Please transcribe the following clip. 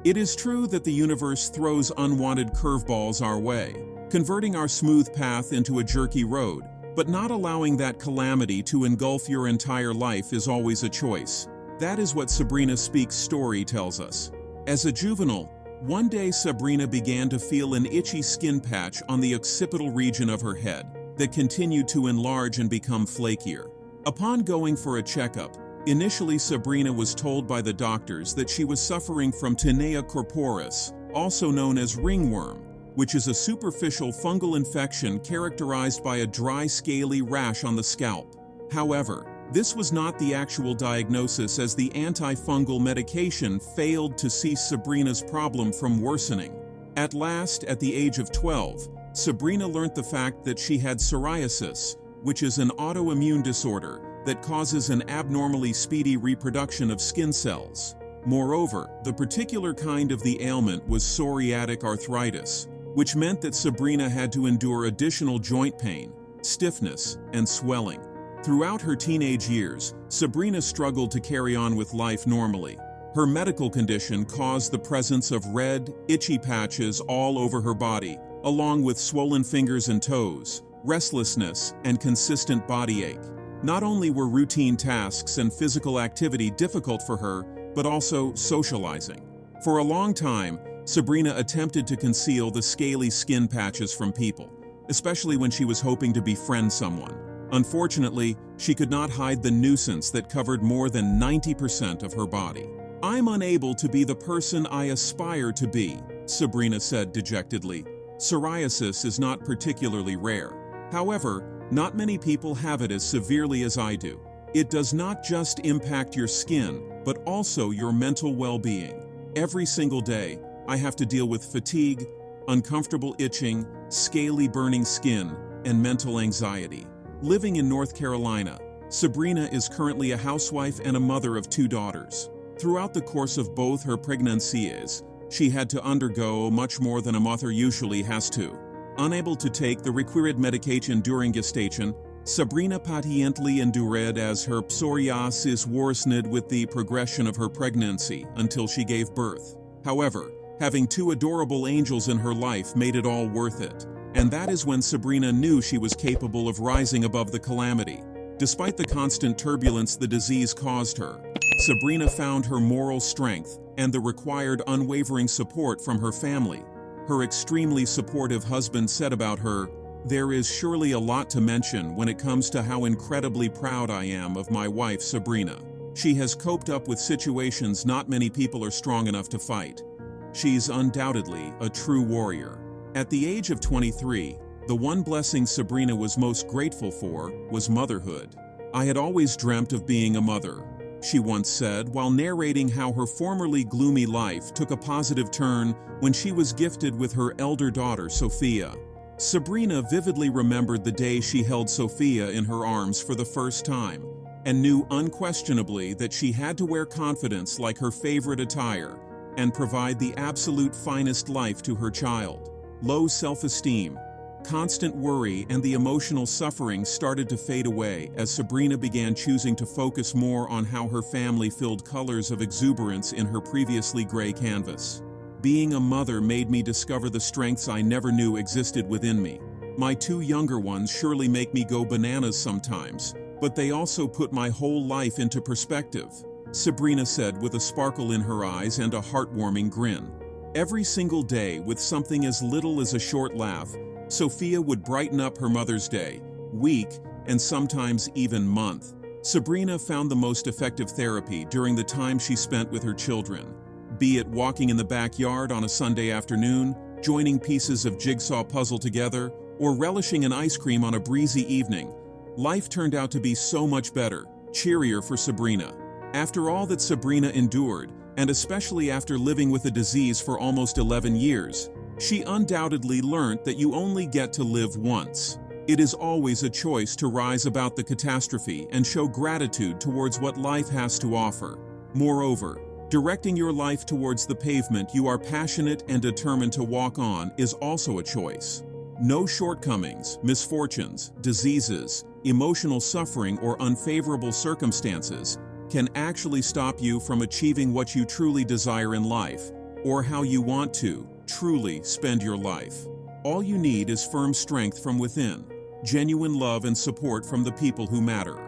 It is true that the universe throws unwanted curveballs our way, converting our smooth path into a jerky road, but not allowing that calamity to engulf your entire life is always a choice. That is what Sabrina Speaks' story tells us. As a juvenile, one day Sabrina began to feel an itchy skin patch on the occipital region of her head that continued to enlarge and become flakier. Upon going for a checkup, initially Sabrina was told by the doctors that she was suffering from tinea corporis, also known as ringworm, which is a superficial fungal infection characterized by a dry scaly rash on the scalp. However, this was not the actual diagnosis, as the antifungal medication failed to cease Sabrina's problem from worsening. At last, at the age of 12, Sabrina learned the fact that she had psoriasis, which is an autoimmune disorder that causes an abnormally speedy reproduction of skin cells. Moreover, the particular kind of the ailment was psoriatic arthritis, which meant that Sabrina had to endure additional joint pain, stiffness, and swelling. Throughout her teenage years, Sabrina struggled to carry on with life normally. Her medical condition caused the presence of red, itchy patches all over her body, along with swollen fingers and toes, restlessness, and consistent body ache. Not only were routine tasks and physical activity difficult for her, but also socializing. For a long time, Sabrina attempted to conceal the scaly skin patches from people, especially when she was hoping to befriend someone. Unfortunately, she could not hide the nuisance that covered more than 90% of her body. "I'm unable to be the person I aspire to be," Sabrina said dejectedly. Psoriasis is not particularly rare. However, not many people have it as severely as I do. It does not just impact your skin, but also your mental well-being. Every single day, I have to deal with fatigue, uncomfortable itching, scaly burning skin, and mental anxiety. Living in North Carolina, Sabrina is currently a housewife and a mother of 2 daughters. Throughout the course of both her pregnancies, she had to undergo much more than a mother usually has to. Unable to take the required medication during gestation, Sabrina patiently endured as her psoriasis worsened with the progression of her pregnancy until she gave birth. However, having 2 adorable angels in her life made it all worth it. And that is when Sabrina knew she was capable of rising above the calamity. Despite the constant turbulence the disease caused her, Sabrina found her moral strength and the required unwavering support from her family. Her extremely supportive husband said about her, "There is surely a lot to mention when it comes to how incredibly proud I am of my wife Sabrina. She has coped up with situations not many people are strong enough to fight. She's undoubtedly a true warrior." At the age of 23, the one blessing Sabrina was most grateful for was motherhood. "I had always dreamt of being a mother," she once said while narrating how her formerly gloomy life took a positive turn when she was gifted with her elder daughter, Sophia. Sabrina vividly remembered the day she held Sophia in her arms for the first time, and knew unquestionably that she had to wear confidence like her favorite attire and provide the absolute finest life to her child. Low self-esteem, constant worry, and the emotional suffering started to fade away as Sabrina began choosing to focus more on how her family filled colors of exuberance in her previously gray canvas. "Being a mother made me discover the strengths I never knew existed within me. My 2 younger ones surely make me go bananas sometimes, but they also put my whole life into perspective," Sabrina said with a sparkle in her eyes and a heartwarming grin. Every single day, with something as little as a short laugh, Sophia would brighten up her mother's day, week, and sometimes even month. Sabrina found the most effective therapy during the time she spent with her children. Be it walking in the backyard on a Sunday afternoon, joining pieces of jigsaw puzzle together, or relishing an ice cream on a breezy evening, life turned out to be so much better, cheerier for Sabrina. After all that Sabrina endured, and especially after living with a disease for almost 11 years, she undoubtedly learned that you only get to live once. It is always a choice to rise above the catastrophe and show gratitude towards what life has to offer. Moreover, directing your life towards the pavement you are passionate and determined to walk on is also a choice. No shortcomings, misfortunes, diseases, emotional suffering, or unfavorable circumstances can actually stop you from achieving what you truly desire in life, or how you want to, truly spend your life. All you need is firm strength from within, genuine love and support from the people who matter.